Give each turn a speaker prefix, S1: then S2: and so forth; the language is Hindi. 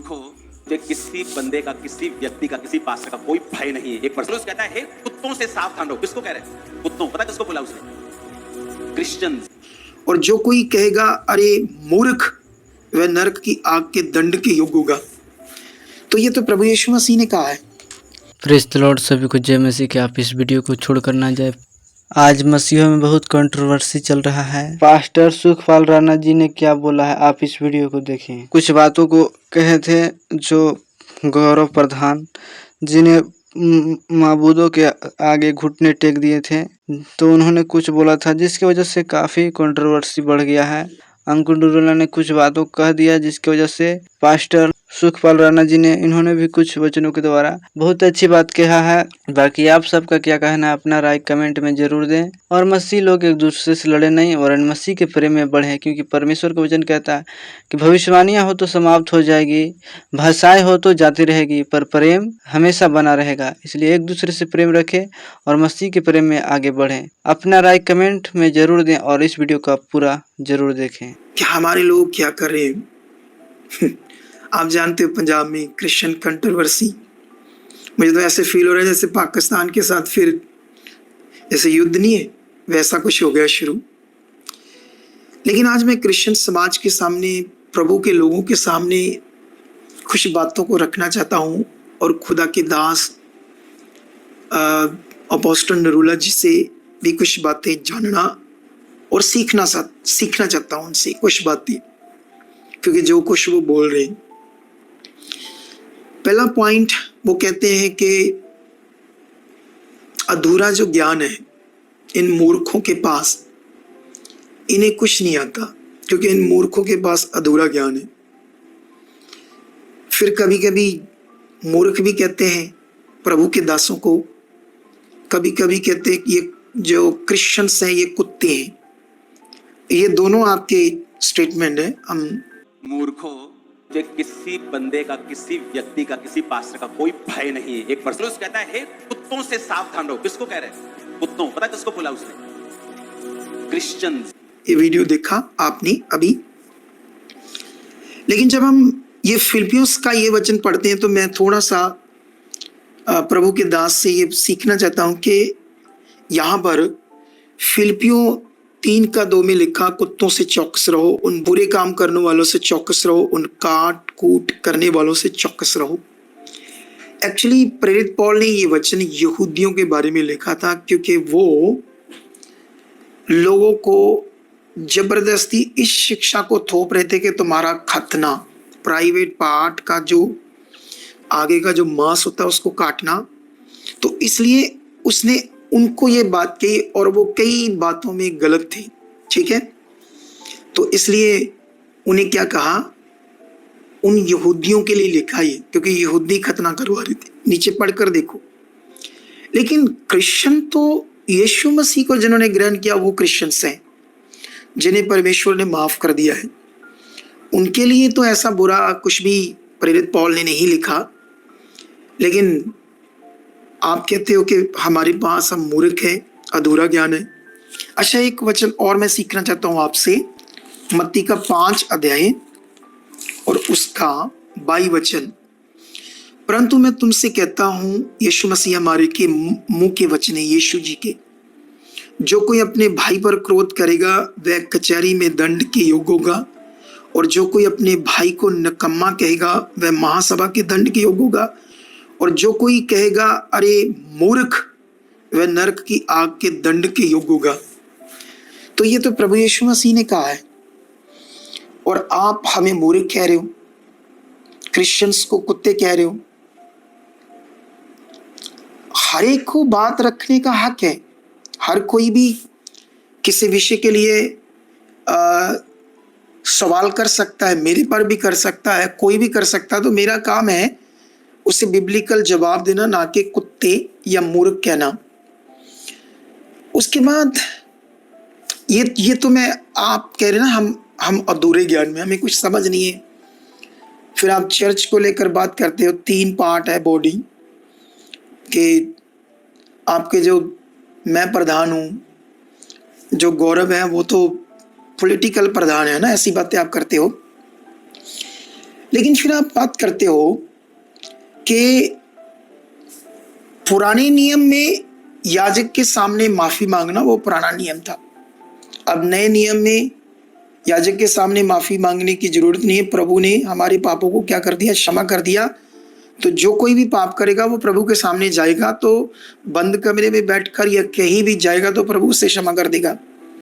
S1: मूर्खों, मुझे किसी बंदे का, किसी व्यक्ति का, किसी पास्टर का कोई भय नहीं है। एक पर्सन कहता है, हे कुत्तों से सावधान रहो। किसको कह रहे हैं? कुत्तों। पता किसको बोला उसने? क्रिश्चियन।
S2: और जो कोई कहेगा अरे मूर्ख, वह नरक की आग के दंड के योग्य होगा। तो ये तो प्रभु यीशु मसीह ने कहा है।
S3: Praise the Lord. सभी को जय मसीह के। आप इस वीडियो को छोड़कर ना जाए। आज मसीहों में बहुत कंट्रोवर्सी चल रहा है। पास्टर सुखपाल राणा जी ने क्या बोला है, आप इस वीडियो को देखें। कुछ बातों को कहे थे जो गौरव प्रधान, जिन्हें माबूदों के आगे घुटने टेक दिए थे, तो उन्होंने कुछ बोला था जिसकी वजह से काफ़ी कंट्रोवर्सी बढ़ गया है। अंकुर डुरुला ने कुछ बातों कह दिया जिसकी वजह से पास्टर सुखपाल राणा जी ने, इन्होंने भी कुछ वचनों के द्वारा बहुत अच्छी बात कहा है। बाकी आप सबका क्या कहना है, अपना राय कमेंट में जरूर दें। और मसीह लोग एक दूसरे से लड़े नहीं और मसीह के प्रेम में बढ़े, क्योंकि परमेश्वर का वचन कहता है कि भविष्यवाणियां हो तो समाप्त हो जाएगी, भाषाएं हो तो जाती रहेगी, पर प्रेम हमेशा बना रहेगा। इसलिए एक दूसरे से प्रेम रखें और मसीह के प्रेम में आगे बढ़ें। अपना राय कमेंट में जरूर दें और इस वीडियो का पूरा जरूर देखें।
S2: कि हमारे लोग क्या कर रहे हैं। आप जानते हो पंजाब में क्रिश्चियन कंट्रोवर्सी, मुझे तो ऐसे फील हो रहा है जैसे पाकिस्तान के साथ फिर जैसे युद्ध नहीं है वैसा कुछ हो गया शुरू। लेकिन आज मैं क्रिश्चियन समाज के सामने, प्रभु के लोगों के सामने कुछ बातों को रखना चाहता हूँ और खुदा के दास अपोस्टल नरूला जी से भी कुछ बातें जानना और सीखना चाहता हूँ उनसे कुछ बातें, क्योंकि जो कुछ वो बोल रहे हैं। पहला पॉइंट वो कहते हैं कि अधूरा जो ज्ञान है इन मूर्खों के पास, इन्हें कुछ नहीं आता, क्योंकि इन मूर्खों के पास अधूरा ज्ञान है। फिर कभी कभी मूर्ख भी कहते हैं प्रभु के दासों को, कभी कभी कहते हैं कि ये जो क्रिश्चियंस हैं ये कुत्ते हैं। ये दोनों आपके स्टेटमेंट है। हम
S1: मूर्खों, मुझे किसी बंदे का, किसी व्यक्ति का, किसी पास्टर का कोई भय नहीं है। एक पर्सन कहता है, हे कुत्तों से सावधान रहो। किसको कह रहे हैं? कुत्तों। पता किसको बोला उसने? क्रिश्चियन।
S2: ये वीडियो देखा आपने अभी। लेकिन जब हम ये फिलिपियों का ये वचन पढ़ते हैं तो मैं थोड़ा सा प्रभु के दास से ये सीखना चाहता हूं कि यहाँ पर फिलिपियों 3:2 में लिखा, कुत्तों से चौकस रहो, उन बुरे काम करने वालों से चौकस रहो, उन काट कूट करने वालों से चौकस रहो। एक्चुअली प्रेरित पौल ने ये वचन यहूदियों के बारे में लिखा था, क्योंकि वो लोगों को जबरदस्ती इस शिक्षा को थोप रहे थे कि तुम्हारा खतना, प्राइवेट पार्ट का जो आगे का जो मांस होता है उसको काटना। तो इसलिए उसने उनको ये बात कही और वो कई बातों में गलत थी, ठीक है। तो इसलिए उन्हें क्या कहा, उन यहूदियों के लिए लिखा ये, क्योंकि यहूदी खतना करवा रहे थे। नीचे पढ़कर देखो। लेकिन क्रिश्चियन तो यीशु मसीह को जिन्होंने ग्रहण किया वो क्रिश्चियंस हैं, जिन्हें परमेश्वर ने माफ कर दिया है। उनके लिए तो ऐसा बुरा कुछ भी प्रेरित पौल ने नहीं लिखा। लेकिन आप कहते हो कि हमारे पास हम मूर्ख हैं, अधूरा ज्ञान है। अच्छा, एक वचन और मैं सीखना चाहता हूं आपसे, मत्ती का 5 अध्याय और उसका 22 वचन। परंतु मैं तुमसे कहता हूं, यीशु मसीह हमारे के मुंह के वचन है, यीशु जी के, जो कोई अपने भाई पर क्रोध करेगा वह कचहरी में दंड के योग्य होगा, और जो कोई अपने भाई को निकम्मा कहेगा वह महासभा के दंड के योग्य होगा, और जो कोई कहेगा अरे मूर्ख, वह नरक की आग के दंड के योग्य होगा। तो ये तो प्रभु यीशु मसीह ने कहा है, और आप हमें मूर्ख कह रहे हो, क्रिश्चियंस को कुत्ते कह रहे हो। हर एक को बात रखने का हक है। हर कोई भी किसी विषय के लिए सवाल कर सकता है, मेरे पर भी कर सकता है, कोई भी कर सकता है। तो मेरा काम है उसे बिब्लिकल जवाब देना, ना कि कुत्ते या मूर्ख कहना। उसके बाद ये तो मैं, आप कह रहे ना हम अधूरे ज्ञान में, हमें कुछ समझ नहीं है। फिर आप चर्च को लेकर बात करते हो, 3 पार्ट है बॉडी के। आपके जो मैं प्रधान हूँ, जो गौरव है वो तो पॉलिटिकल प्रधान है ना, ऐसी बातें आप करते हो। लेकिन फिर आप बात करते हो कि पुराने नियम में याजक के सामने माफी मांगना वो पुराना नियम था। अब नए नियम में याजक के सामने माफी मांगने की जरूरत नहीं है। प्रभु ने हमारे पापों को क्या कर दिया? क्षमा कर दिया। तो जो कोई भी पाप करेगा वो प्रभु के सामने जाएगा, तो बंद कमरे में बैठकर या कहीं भी जाएगा तो प्रभु उसे क्षमा कर देगा।